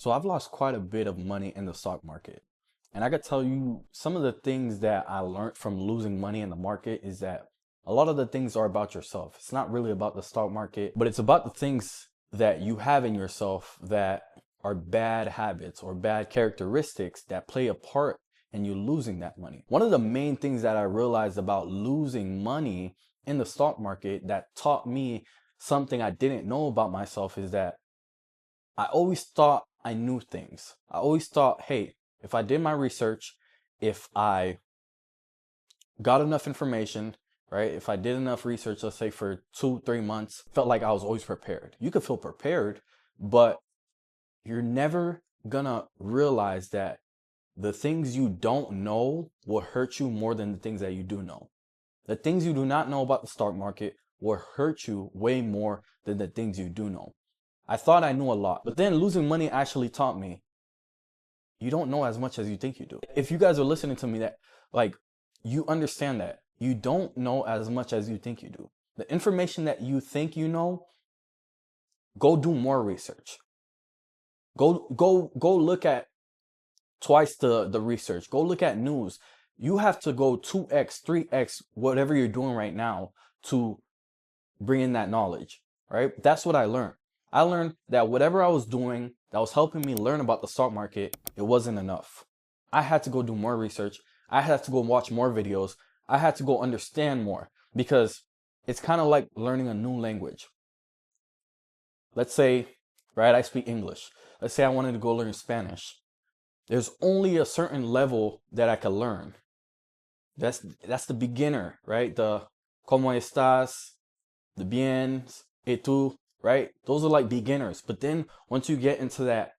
So I've lost quite a bit of money in the stock market. And I could tell you some of the things that I learned from losing money in the market is that a lot of the things are about yourself. It's not really about the stock market, but it's about the things that you have in yourself that are bad habits or bad characteristics that play a part in you losing that money. One of the main things that I realized about losing money in the stock market that taught me something I didn't know about myself is that I always thought I knew things. I always thought, hey, if I did my research, if I got enough information, right? If I did enough research, let's say for 2-3 months, felt like I was always prepared. You could feel prepared, but you're never gonna realize that the things you don't know will hurt you more than the things that you do know. The things you do not know about the stock market will hurt you way more than the things you do know. I thought I knew a lot, but then losing money actually taught me you don't know as much as you think you do. If you guys are listening to me, that like you understand that you don't know as much as you think you do. The information that you think you know, go do more research. Go look at twice the research. Go look at news. You have to go 2x, 3x, whatever you're doing right now to bring in that knowledge, right? That's what I learned. I learned that whatever I was doing that was helping me learn about the stock market, it wasn't enough. I had to go do more research. I had to go watch more videos. I had to go understand more because it's kind of like learning a new language. Let's say, right, I speak English. Let's say I wanted to go learn Spanish. There's only a certain level that I could learn. That's the beginner, right? The ¿Cómo estás? The bien, et tú, right? Those are like beginners. But then once you get into that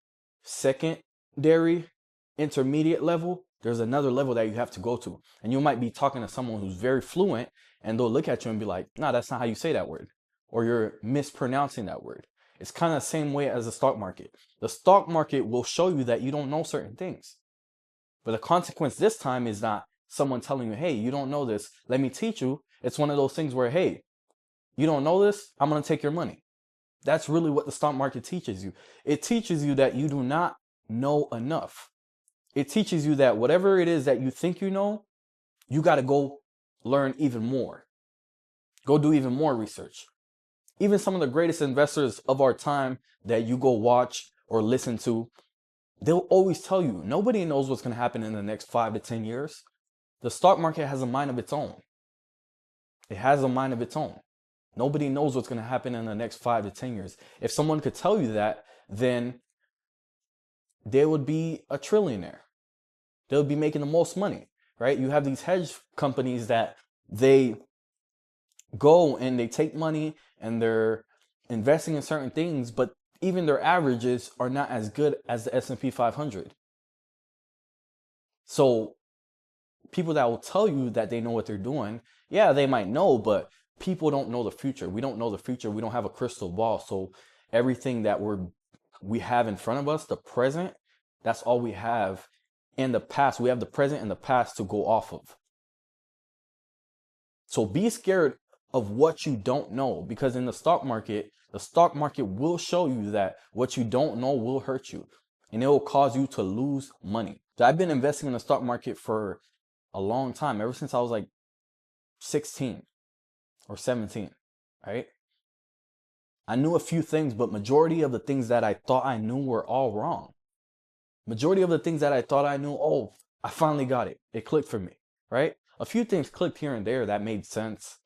secondary, intermediate level, there's another level that you have to go to. And you might be talking to someone who's very fluent and they'll look at you and be like, no, that's not how you say that word. Or you're mispronouncing that word. It's kind of the same way as the stock market. The stock market will show you that you don't know certain things. But the consequence this time is not someone telling you, hey, you don't know this, let me teach you. It's one of those things where, hey, you don't know this, I'm going to take your money. That's really what the stock market teaches you. It teaches you that you do not know enough. It teaches you that whatever it is that you think you know, you got to go learn even more. Go do even more research. Even some of the greatest investors of our time that you go watch or listen to, they'll always tell you, nobody knows what's going to happen in the next 5 to 10 years. The stock market has a mind of its own. It has a mind of its own. Nobody knows what's going to happen in the next 5 to 10 years. If someone could tell you that, then they would be a trillionaire. They would be making the most money, right? You have these hedge companies that they go and they take money and they're investing in certain things, but even their averages are not as good as the S&P 500. So people that will tell you that they know what they're doing, yeah, they might know, but people don't know the future. We don't know the future. We don't have a crystal ball. So everything that we have in front of us, the present, that's all we have. In the past, we have the present and the past to go off of. So be scared of what you don't know, because in the stock market will show you that what you don't know will hurt you and it will cause you to lose money. So I've been investing in the stock market for a long time, ever since I was like 16 or 17, right? I knew a few things, but majority of the things that I thought I knew were all wrong. Majority of the things that I thought I knew, oh, I finally got it. It clicked for me, right? A few things clicked here and there that made sense.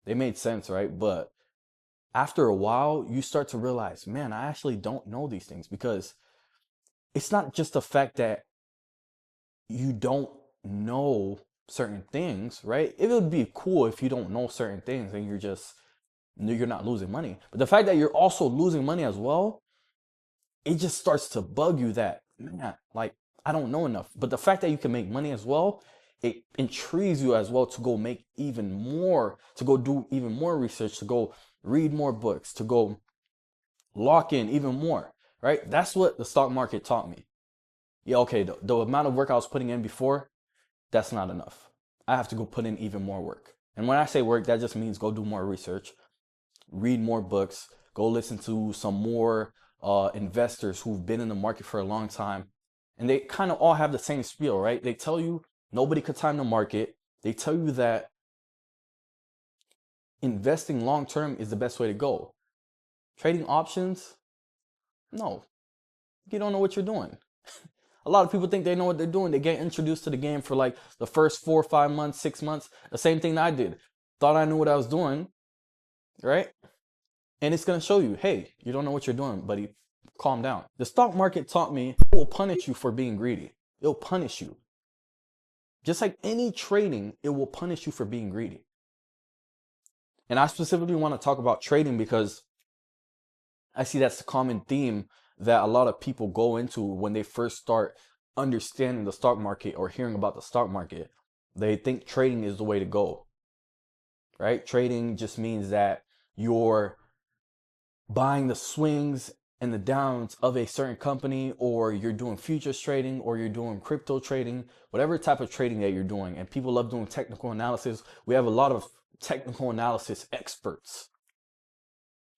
They made sense, right? But after a while, you start to realize, man, I actually don't know these things, because it's not just the fact that you don't know certain things, right? It would be cool if you don't know certain things and you're not losing money. But the fact that you're also losing money as well, it just starts to bug you that, man, like, I don't know enough. But the fact that you can make money as well, it intrigues you as well to go make even more, to go do even more research, to go read more books, to go lock in even more, right? That's what the stock market taught me. Yeah, okay, the amount of work I was putting in before, that's not enough. I have to go put in even more work. And when I say work, that just means go do more research, read more books, go listen to some more investors who've been in the market for a long time, and they kind of all have the same spiel, right? They tell you nobody could time the market. They tell you that investing long term is the best way to go. Trading options, no, you don't know what you're doing. A lot of people think they know what they're doing. They get introduced to the game for like the first 4 or 5 months, 6 months. The same thing that I did. Thought I knew what I was doing, right? And it's going to show you, hey, you don't know what you're doing, buddy. Calm down. The stock market taught me it will punish you for being greedy. It'll punish you. Just like any trading, it will punish you for being greedy. And I specifically want to talk about trading because I see that's the common theme that a lot of people go into when they first start understanding the stock market or hearing about the stock market. They think trading is the way to go, right? Trading just means that you're buying the swings and the downs of a certain company, or you're doing futures trading, or you're doing crypto trading, whatever type of trading that you're doing. And people love doing technical analysis. We have a lot of technical analysis experts,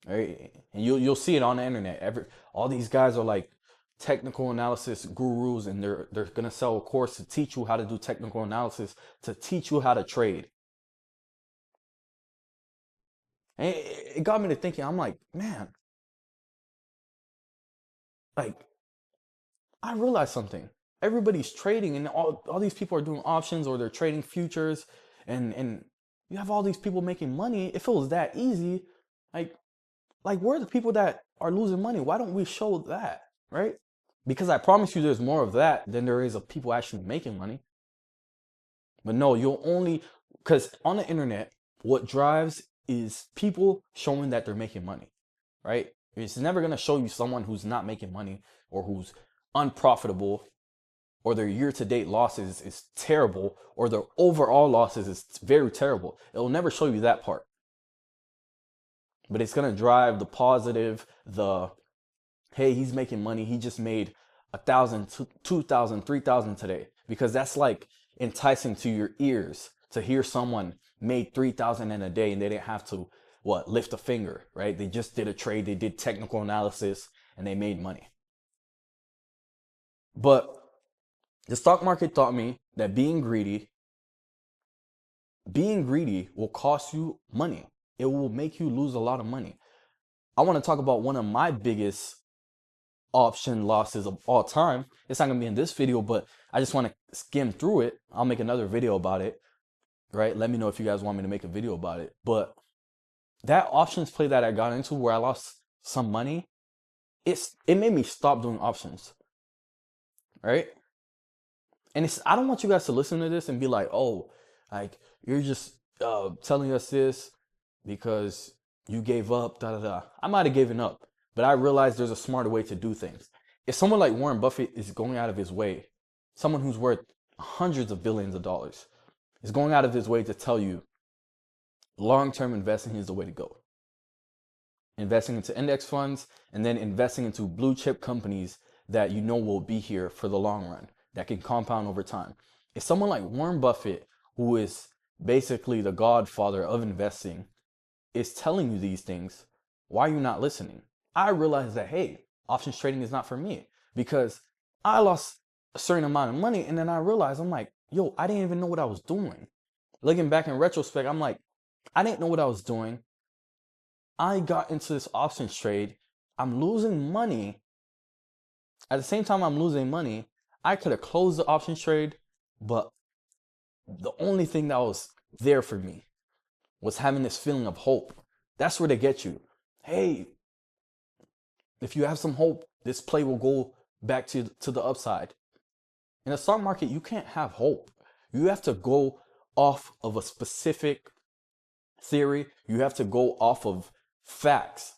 right? And you'll see it on the internet. All these guys are like technical analysis gurus, and they're gonna sell a course to teach you how to do technical analysis, to teach you how to trade. And it got me to thinking. I'm like, man, like I realized something. Everybody's trading, and all these people are doing options, or they're trading futures, and you have all these people making money. If it was that easy, like where are the people that are losing money? Why don't we show that, right? Because I promise you there's more of that than there is of people actually making money. But no, you'll only, because on the internet, what drives is people showing that they're making money, right? It's never going to show you someone who's not making money, or who's unprofitable, or their year-to-date losses is terrible, or their overall losses is very terrible. It'll never show you that part. But it's going to drive the positive, the, hey, he's making money. He just made 1,000, 2,000, 3,000 today. Because that's like enticing to your ears to hear someone made 3,000 in a day and they didn't have to, lift a finger, right? They just did a trade. They did technical analysis and they made money. But the stock market taught me that being greedy will cost you money. It will make you lose a lot of money. I want to talk about one of my biggest option losses of all time. It's not going to be in this video, but I just want to skim through it. I'll make another video about it, right? Let me know if you guys want me to make a video about it. But that options play that I got into where I lost some money, it made me stop doing options, right? And I don't want you guys to listen to this and be like, oh, like you're just telling us this because you gave up, da da da. I might have given up, but I realized there's a smarter way to do things. If someone like Warren Buffett is going out of his way, someone who's worth hundreds of billions of dollars, is going out of his way to tell you long-term investing is the way to go. Investing into index funds, and then investing into blue chip companies that you know will be here for the long run, that can compound over time. If someone like Warren Buffett, who is basically the godfather of investing, is telling you these things, why are you not listening? I realized that, hey, options trading is not for me, because I lost a certain amount of money, and then I realized, I'm like, yo, I didn't even know what I was doing. Looking back in retrospect, I'm like, I didn't know what I was doing. I got into this options trade. I'm losing money. At the same time I'm losing money, I could have closed the options trade, but the only thing that was there for me was having this feeling of hope. That's where they get you. Hey, if you have some hope, this play will go back to the upside. In the stock market, you can't have hope. You have to go off of a specific theory. You have to go off of facts.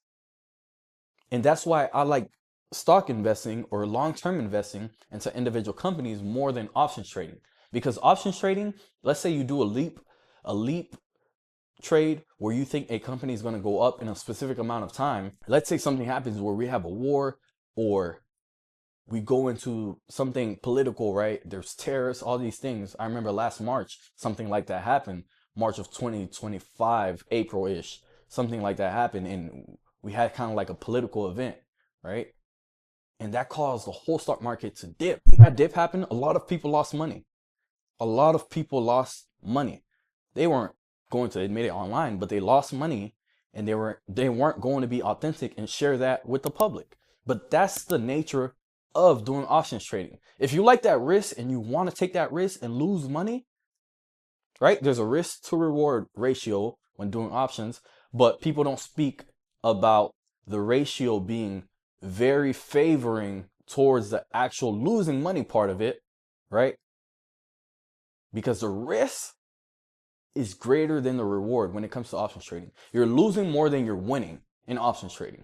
And that's why I like stock investing or long-term investing into individual companies more than options trading. Because options trading, let's say you do a leap trade where you think a company is going to go up in a specific amount of time. Let's say something happens where we have a war, or we go into something political, right? There's tariffs, all these things. I remember last March, something like that happened. March of 2025, April-ish, something like that happened. And we had kind of like a political event, right? And that caused the whole stock market to dip. When that dip happened, a lot of people lost money. A lot of people lost money. They weren't going to admit it online, but they lost money, and they weren't going to be authentic and share that with the public. But that's the nature of doing options trading. If you like that risk and you want to take that risk and lose money, right? There's a risk to reward ratio when doing options, but people don't speak about the ratio being very favoring towards the actual losing money part of it, right? Because the risk is greater than the reward when it comes to options trading. You're losing more than you're winning in options trading.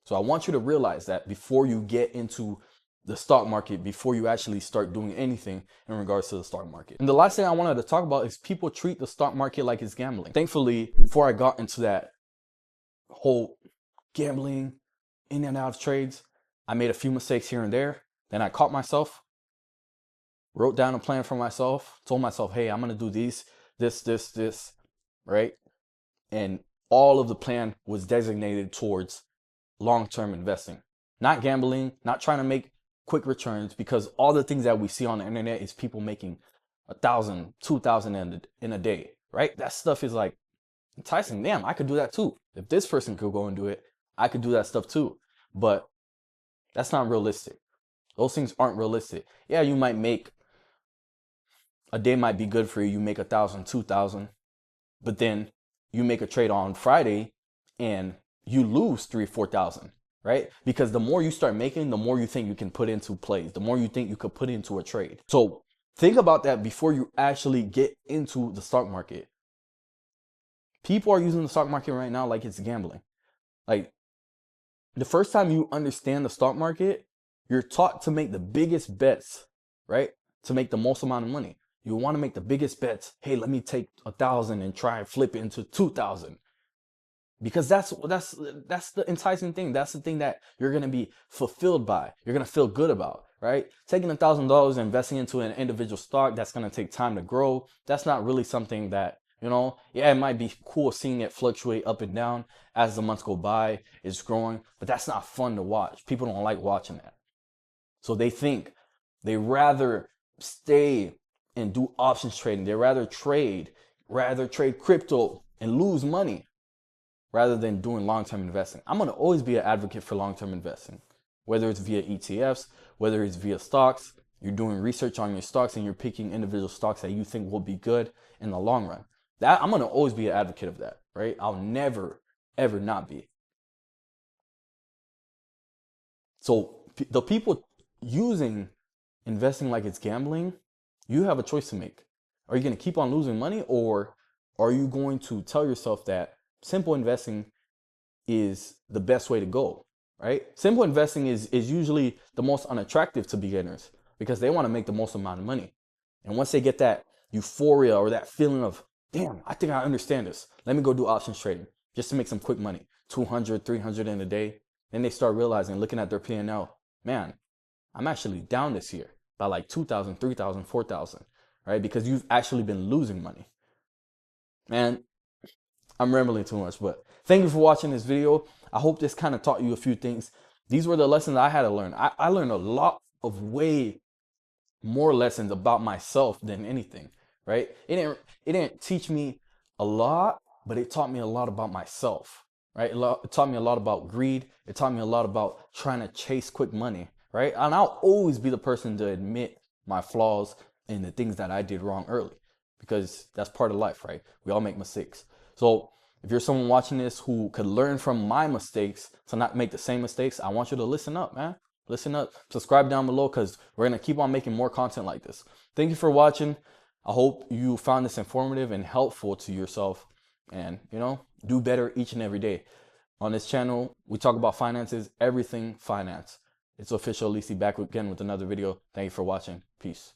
So I want you to realize that before you get into the stock market, before you actually start doing anything in regards to the stock market. And the last thing I wanted to talk about is people treat the stock market like it's gambling. Thankfully, before I got into that whole gambling in and out of trades, I made a few mistakes here and there. Then I caught myself, wrote down a plan for myself, told myself, hey, I'm going to do this, right? And all of the plan was designated towards long-term investing, not gambling, not trying to make quick returns, because all the things that we see on the internet is people making 1,000, 2,000 in a day, right? That stuff is like enticing. Damn, I could do that too. If this person could go and do it, I could do that stuff too. But that's not realistic. Those things aren't realistic. Yeah, you might make, a day might be good for you. You make 1,000, 2,000, but then you make a trade on Friday and you lose 3,000, 4,000, right? Because the more you start making, the more you think you can put into plays, the more you think you could put into a trade. So think about that before you actually get into the stock market. People are using the stock market right now like it's gambling. Like, the first time you understand the stock market, you're taught to make the biggest bets, right? To make the most amount of money. You want to make the biggest bets. Hey, let me take 1,000 and try and flip it into 2,000. Because that's the enticing thing. That's the thing that you're going to be fulfilled by. You're going to feel good about, right? Taking $1,000 and investing into an individual stock that's going to take time to grow. That's not really something that, you know, yeah, it might be cool seeing it fluctuate up and down as the months go by. It's growing, but that's not fun to watch. People don't like watching that. So they rather stay and do options trading. They rather trade crypto and lose money rather than doing long-term investing. I'm going to always be an advocate for long-term investing, whether it's via ETFs, whether it's via stocks. You're doing research on your stocks and you're picking individual stocks that you think will be good in the long run. That I'm going to always be an advocate of that, right? I'll never, ever not be. So the people using investing like it's gambling, you have a choice to make. Are you going to keep on losing money, or are you going to tell yourself that simple investing is the best way to go, right? Simple investing is usually the most unattractive to beginners because they want to make the most amount of money. And once they get that euphoria or that feeling of, damn, I think I understand this, let me go do options trading just to make some quick money, 200, 300 in a day. Then they start realizing, looking at their P&L, man, I'm actually down this year by like 2,000, 3,000, 4,000, right? Because you've actually been losing money. Man, I'm rambling too much, but thank you for watching this video. I hope this kind of taught you a few things. These were the lessons I had to learn. I learned a lot of way more lessons about myself than anything, right? It didn't teach me a lot, but it taught me a lot about myself, right? It taught me a lot about greed. It taught me a lot about trying to chase quick money, right? And I'll always be the person to admit my flaws and the things that I did wrong early, because that's part of life, right? We all make mistakes. So if you're someone watching this who could learn from my mistakes to not make the same mistakes, I want you to listen up, man. Listen up. Subscribe down below because we're going to keep on making more content like this. Thank you for watching. I hope you found this informative and helpful to yourself, and, you know, do better each and every day. On this channel, we talk about finances, everything finance. It's official Lisi back again with another video. Thank you for watching. Peace.